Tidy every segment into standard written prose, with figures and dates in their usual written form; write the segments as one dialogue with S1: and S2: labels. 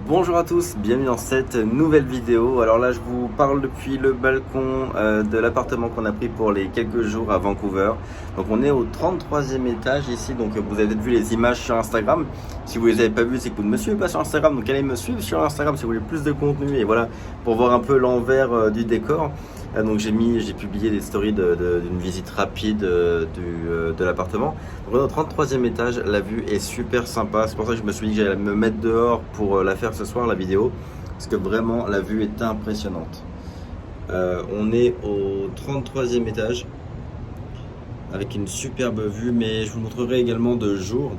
S1: Bonjour à tous, bienvenue dans cette nouvelle vidéo. Alors là je vous parle depuis le balcon de l'appartement qu'on a pris pour les quelques jours à Vancouver. Donc on est au 33e étage ici, donc vous avez peut-être vu les images sur Instagram. Si vous les avez pas vues, c'est que vous ne me suivez pas sur Instagram, donc allez me suivre sur Instagram si vous voulez plus de contenu et voilà, pour voir un peu l'envers du décor. Donc j'ai publié des stories d'une visite rapide de l'appartement. Donc on est au 33e étage, la vue est super sympa, c'est pour ça que je me suis dit que j'allais me mettre dehors pour la faire ce soir la vidéo, parce que vraiment la vue est impressionnante. On est au 33e étage, avec une superbe vue, mais je vous montrerai également de jour.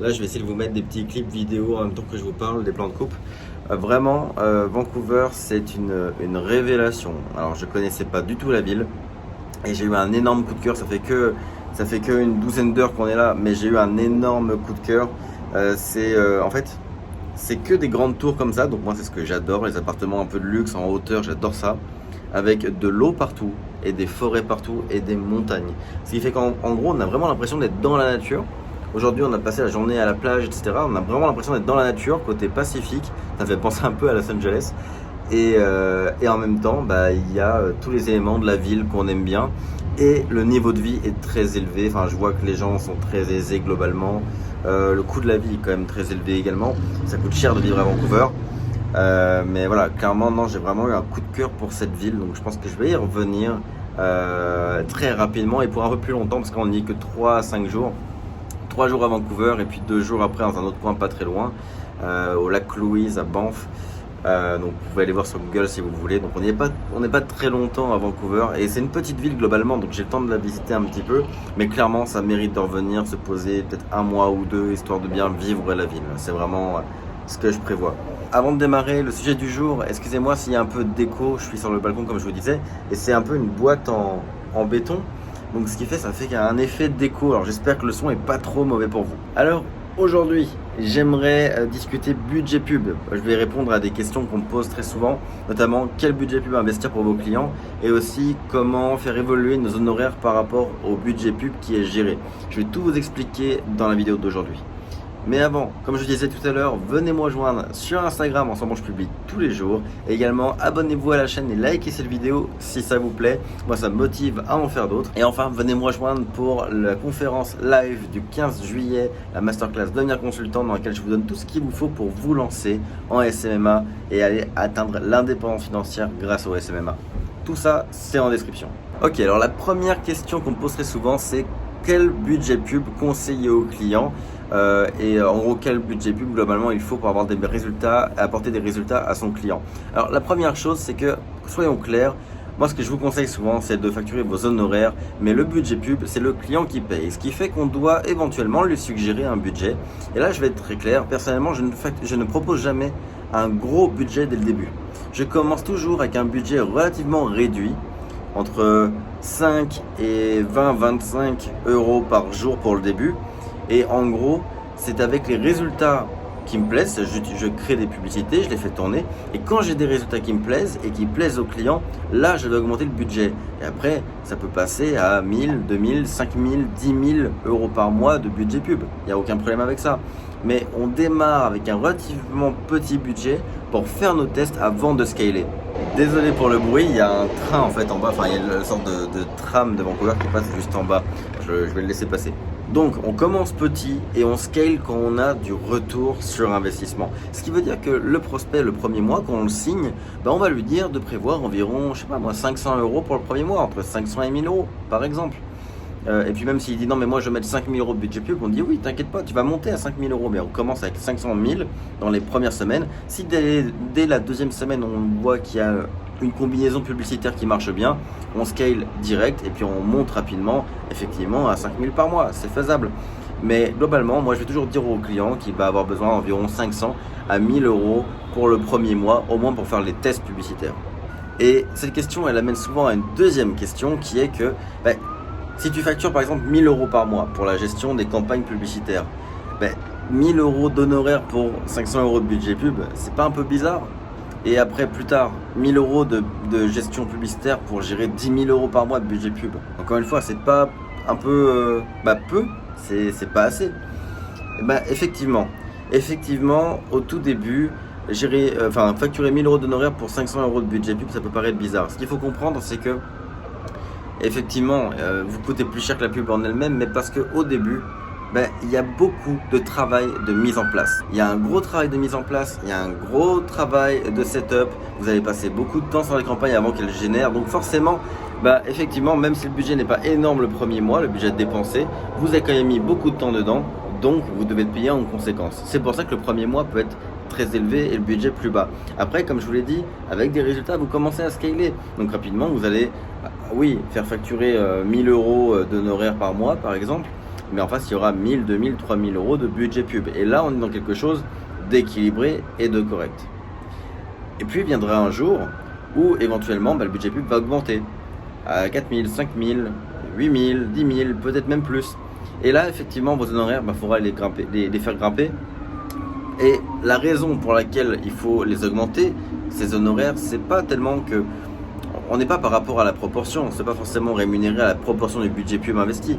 S1: Là je vais essayer de vous mettre des petits clips vidéo en même temps que je vous parle, des plans de coupe. Vraiment, Vancouver, c'est une révélation. Alors, je connaissais pas du tout la ville et j'ai eu un énorme coup de cœur. Ça fait que une douzaine d'heures qu'on est là, mais j'ai eu un énorme coup de cœur. En fait, c'est que des grandes tours comme ça. Donc moi, c'est ce que j'adore, les appartements un peu de luxe en hauteur. J'adore ça, avec de l'eau partout et des forêts partout et des montagnes. Ce qui fait qu'en gros, on a vraiment l'impression d'être dans la nature. Aujourd'hui, on a passé la journée à la plage, etc. On a vraiment l'impression d'être dans la nature, côté Pacifique. Ça fait penser un peu à Los Angeles. Et en même temps, il y a tous les éléments de la ville qu'on aime bien. Et le niveau de vie est très élevé. Enfin, je vois que les gens sont très aisés globalement. Le coût de la vie est quand même très élevé également. Ça coûte cher de vivre à Vancouver. Mais voilà, clairement, non, j'ai vraiment eu un coup de cœur pour cette ville. Donc je pense que je vais y revenir très rapidement et pour un peu plus longtemps, parce qu'on n'y est que 3 à 5 jours. 3 jours à Vancouver et puis 2 jours après dans un autre coin pas très loin, au lac Louise à Banff. Donc vous pouvez aller voir sur Google si vous voulez. Donc on n'est pas très longtemps à Vancouver et c'est une petite ville globalement, donc j'ai le temps de la visiter un petit peu, mais clairement ça mérite de revenir, se poser peut-être un mois ou deux histoire de bien vivre la ville. C'est vraiment ce que je prévois. Avant de démarrer le sujet du jour, excusez-moi s'il y a un peu d'écho, je suis sur le balcon comme je vous disais et c'est un peu une boîte en béton. Donc ce qui fait, ça fait qu'il y a un effet d'écho. Alors j'espère que le son est pas trop mauvais pour vous. Alors aujourd'hui, j'aimerais discuter budget pub. Je vais répondre à des questions qu'on me pose très souvent, notamment quel budget pub investir pour vos clients et aussi comment faire évoluer nos honoraires par rapport au budget pub qui est géré. Je vais tout vous expliquer dans la vidéo d'aujourd'hui. Mais avant, comme je disais tout à l'heure, venez me rejoindre sur Instagram, en ce moment je publie tous les jours. Et également, abonnez-vous à la chaîne et likez cette vidéo si ça vous plaît. Moi, ça me motive à en faire d'autres. Et enfin, venez me rejoindre pour la conférence live du 15 juillet, la masterclass Devenir consultant, dans laquelle je vous donne tout ce qu'il vous faut pour vous lancer en SMMA et aller atteindre l'indépendance financière grâce au SMMA. Tout ça, c'est en description. Ok, alors la première question qu'on me pose très souvent, c'est quel budget pub conseiller aux clients et en gros quel budget pub globalement il faut pour avoir des résultats, apporter des résultats à son client. Alors la première chose, c'est que soyons clairs, moi ce que je vous conseille souvent c'est de facturer vos honoraires, mais le budget pub c'est le client qui paye, ce qui fait qu'on doit éventuellement lui suggérer un budget. Et là je vais être très clair, personnellement je ne propose jamais un gros budget dès le début. Je commence toujours avec un budget relativement réduit, entre 5 et 20-25 euros par jour pour le début. Et en gros, c'est avec les résultats qui me plaisent, je crée des publicités, je les fais tourner. Et quand j'ai des résultats qui me plaisent et qui plaisent aux clients, là, je vais augmenter le budget. Et après, ça peut passer à 1000, 2000, 5000, 10 000 euros par mois de budget pub. Il n'y a aucun problème avec ça. Mais on démarre avec un relativement petit budget pour faire nos tests avant de scaler. Désolé pour le bruit, il y a un train en fait en bas, enfin il y a une sorte de tram de Vancouver qui passe juste en bas. Je vais le laisser passer. Donc on commence petit et on scale quand on a du retour sur investissement. Ce qui veut dire que le prospect, le premier mois, quand on le signe, on va lui dire de prévoir environ, 500 euros pour le premier mois, entre 500 et 1000 euros par exemple. Et puis même s'il dit non mais moi je vais mettre 5000 euros de budget pub, on dit oui t'inquiète pas, tu vas monter à 5000 euros, mais on commence avec 500 000 dans les premières semaines. Si dès la deuxième semaine on voit qu'il y a une combinaison publicitaire qui marche bien, on scale direct et puis on monte rapidement effectivement à 5000 par mois, c'est faisable. Mais globalement, moi je vais toujours dire au client qu'il va avoir besoin d'environ 500 à 1000 euros pour le premier mois, au moins pour faire les tests publicitaires. Et cette question elle amène souvent à une deuxième question qui est que si tu factures par exemple 1000 euros par mois pour la gestion des campagnes publicitaires, 1000 euros d'honoraires pour 500 euros de budget pub, c'est pas un peu bizarre? Et après plus tard, 1000 euros de gestion publicitaire pour gérer 10 000 euros par mois de budget pub. Encore une fois, c'est pas un peu peu, c'est pas assez. Effectivement, au tout début, facturer 1000 euros d'honoraires pour 500 euros de budget pub, ça peut paraître bizarre. Ce qu'il faut comprendre, c'est que effectivement, vous coûtez plus cher que la pub en elle-même, mais parce qu'au début, il y a beaucoup de travail de mise en place. Il y a un gros travail de mise en place, il y a un gros travail de setup. Vous allez passer beaucoup de temps sur les campagnes avant qu'elles génèrent. Donc forcément, effectivement, même si le budget n'est pas énorme le premier mois, le budget dépensé, vous avez quand même mis beaucoup de temps dedans. Donc vous devez être payé en conséquence. C'est pour ça que le premier mois peut être très élevé et le budget plus bas. Après, comme je vous l'ai dit, avec des résultats, vous commencez à scaler. Donc rapidement, vous allez, faire facturer 1000 euros d'honoraires par mois, par exemple. Mais en face, il y aura 1000, 2000, 3000 euros de budget pub. Et là, on est dans quelque chose d'équilibré et de correct. Et puis viendra un jour où éventuellement, le budget pub va augmenter à 4000, 5000, 8000, 10 000, peut-être même plus. Et là, effectivement, vos honoraires, il faudra les faire grimper. Et la raison pour laquelle il faut les augmenter, ces honoraires, c'est pas tellement que on n'est pas par rapport à la proportion, c'est pas forcément rémunéré à la proportion du budget pub investi,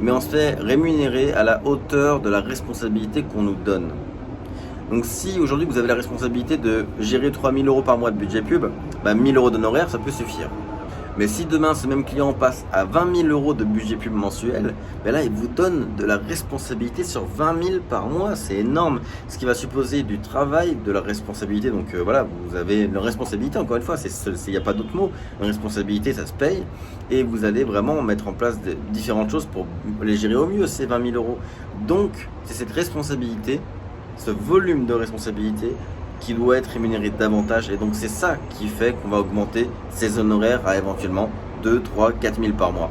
S1: mais on se fait rémunérer à la hauteur de la responsabilité qu'on nous donne. Donc si aujourd'hui vous avez la responsabilité de gérer 3000 euros par mois de budget pub, 1000 euros d'honoraires, ça peut suffire. Mais si demain ce même client passe à 20 000 euros de budget pub mensuel, là il vous donne de la responsabilité sur 20 000 par mois, c'est énorme. Ce qui va supposer du travail, de la responsabilité. Donc vous avez une responsabilité, encore une fois, il n'y a pas d'autre mot. Une responsabilité, ça se paye. Et vous allez vraiment mettre en place différentes choses pour les gérer au mieux, ces 20 000 euros. Donc c'est cette responsabilité, ce volume de responsabilité qui doit être rémunéré davantage, et donc c'est ça qui fait qu'on va augmenter ses honoraires à éventuellement 2, 3, 4 000 par mois.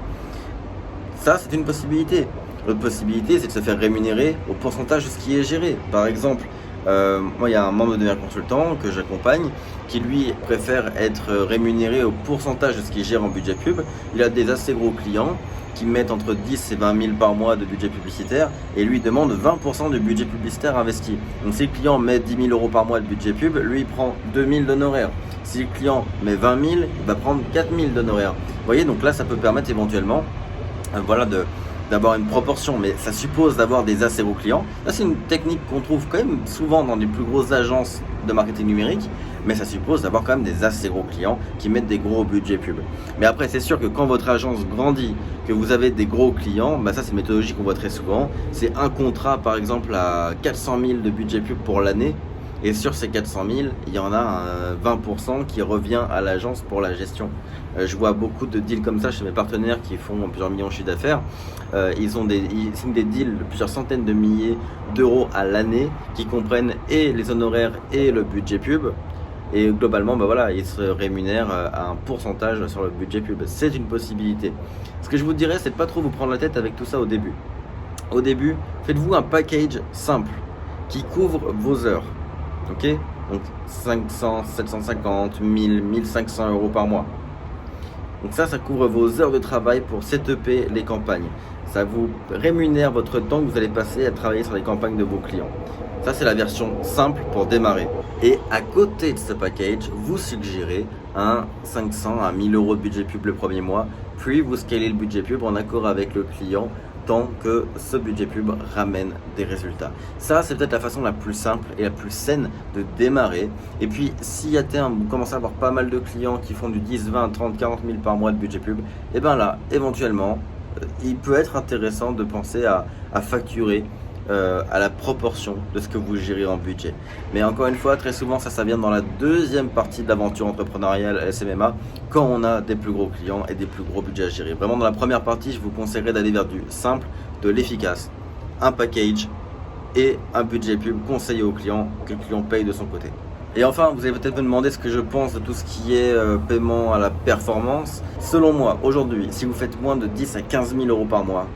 S1: Ça, c'est une possibilité. L'autre possibilité, c'est de se faire rémunérer au pourcentage de ce qui est géré. Par exemple, moi, il y a un membre de mes consultants que j'accompagne qui, lui, préfère être rémunéré au pourcentage de ce qu'il gère en budget pub. Il a des assez gros clients qui mettent entre 10 et 20 000 par mois de budget publicitaire, et lui demande 20% du budget publicitaire investi. Donc si le client met 10 000 euros par mois de budget pub, lui il prend 2 000 d'honoraires. Si le client met 20 000, il va prendre 4 000 d'honoraires. Vous voyez, donc là ça peut permettre éventuellement d'avoir une proportion, mais ça suppose d'avoir des assez gros clients. Là, c'est une technique qu'on trouve quand même souvent dans les plus grosses agences de marketing numérique, mais ça suppose d'avoir quand même des assez gros clients qui mettent des gros budgets pub. Mais après, c'est sûr que quand votre agence grandit, que vous avez des gros clients, ça c'est une méthodologie qu'on voit très souvent. C'est un contrat par exemple à 400 000 de budget pub pour l'année. Et sur ces 400 000, il y en a 20% qui revient à l'agence pour la gestion. Je vois beaucoup de deals comme ça chez mes partenaires qui font plusieurs millions de chiffres d'affaires. Ils signent des deals de plusieurs centaines de milliers d'euros à l'année qui comprennent et les honoraires et le budget pub. Et globalement, ils se rémunèrent à un pourcentage sur le budget pub. C'est une possibilité. Ce que je vous dirais, c'est de pas trop vous prendre la tête avec tout ça au début. Au début, faites-vous un package simple qui couvre vos heures. Ok, donc 500, 750, 1000, 1500 euros par mois. Donc ça couvre vos heures de travail pour setuper les campagnes. Ça vous rémunère votre temps que vous allez passer à travailler sur les campagnes de vos clients. Ça, c'est la version simple pour démarrer. Et à côté de ce package, vous suggérez un 500 à 1000 euros de budget pub le premier mois, puis vous scalez le budget pub en accord avec le client tant que ce budget pub ramène des résultats. Ça, c'est peut-être la façon la plus simple et la plus saine de démarrer. Et puis, si à terme, vous commencez à avoir pas mal de clients qui font du 10, 20, 30, 40 000 par mois de budget pub, et là, éventuellement, il peut être intéressant de penser à facturer à la proportion de ce que vous gérez en budget. Mais encore une fois, très souvent, ça vient dans la deuxième partie de l'aventure entrepreneuriale SMMA, quand on a des plus gros clients et des plus gros budgets à gérer. Vraiment, dans la première partie, je vous conseillerais d'aller vers du simple, de l'efficace, un package et un budget pub conseillé au client, que le client paye de son côté. Et enfin, vous allez peut-être me demander ce que je pense de tout ce qui est paiement à la performance. Selon moi, aujourd'hui, si vous faites moins de 10 à 15 000 euros par mois,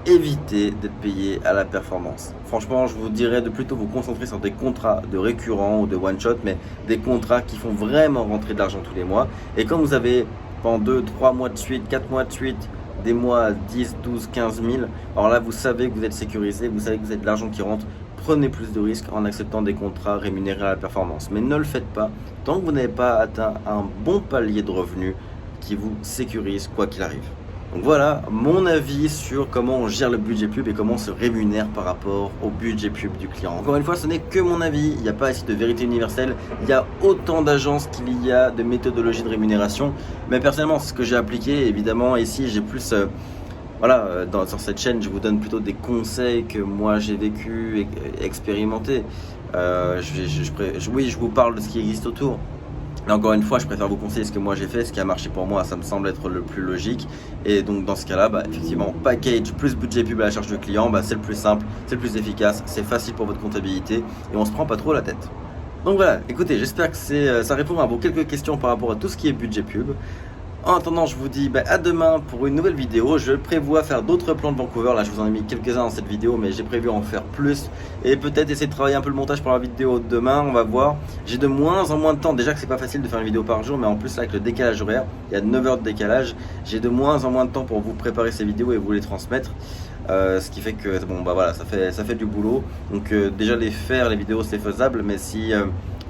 S1: évitez d'être payé à la performance. Franchement, je vous dirais de plutôt vous concentrer sur des contrats de récurrents ou de one shot, mais des contrats qui font vraiment rentrer de l'argent tous les mois. Et quand vous avez pendant 2, 3 mois de suite, 4 mois de suite, des mois à 10, 12, 15 000, alors là vous savez que vous êtes sécurisé, vous savez que vous avez de l'argent qui rentre. Prenez plus de risques en acceptant des contrats rémunérés à la performance. Mais ne le faites pas tant que vous n'avez pas atteint un bon palier de revenus qui vous sécurise quoi qu'il arrive. Donc voilà mon avis sur comment on gère le budget pub et comment on se rémunère par rapport au budget pub du client. Encore une fois, ce n'est que mon avis, il n'y a pas ici de vérité universelle, il y a autant d'agences qu'il y a de méthodologies de rémunération, mais personnellement, ce que j'ai appliqué, évidemment, ici j'ai plus... sur cette chaîne, je vous donne plutôt des conseils que moi j'ai vécu et expérimenté. Oui, je vous parle de ce qui existe autour. Mais encore une fois, je préfère vous conseiller ce que moi j'ai fait, ce qui a marché pour moi, ça me semble être le plus logique. Et donc dans ce cas-là, effectivement, package plus budget pub à la charge du client, c'est le plus simple, c'est le plus efficace, c'est facile pour votre comptabilité et on se prend pas trop la tête. Donc voilà, écoutez, j'espère que ça répond à vos quelques questions par rapport à tout ce qui est budget pub. En attendant, je vous dis à demain pour une nouvelle vidéo. Je prévois faire d'autres plans de Vancouver. Là, je vous en ai mis quelques-uns dans cette vidéo, mais j'ai prévu en faire plus. Et peut-être essayer de travailler un peu le montage pour la vidéo de demain. On va voir. J'ai de moins en moins de temps. Déjà que c'est pas facile de faire une vidéo par jour, mais en plus, là, avec le décalage horaire, il y a 9 heures de décalage. J'ai de moins en moins de temps pour vous préparer ces vidéos et vous les transmettre. Ce qui fait que, ça fait du boulot. Donc, déjà, les vidéos, c'est faisable. Mais si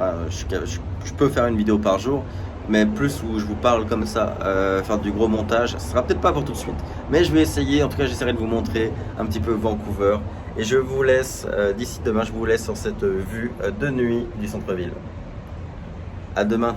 S1: je peux faire une vidéo par jour, mais plus où je vous parle comme ça, faire du gros montage, ce sera peut-être pas pour tout de suite, mais je vais essayer. En tout cas, j'essaierai de vous montrer un petit peu Vancouver et je vous laisse d'ici demain, je vous laisse sur cette vue de nuit du centre-ville. À demain.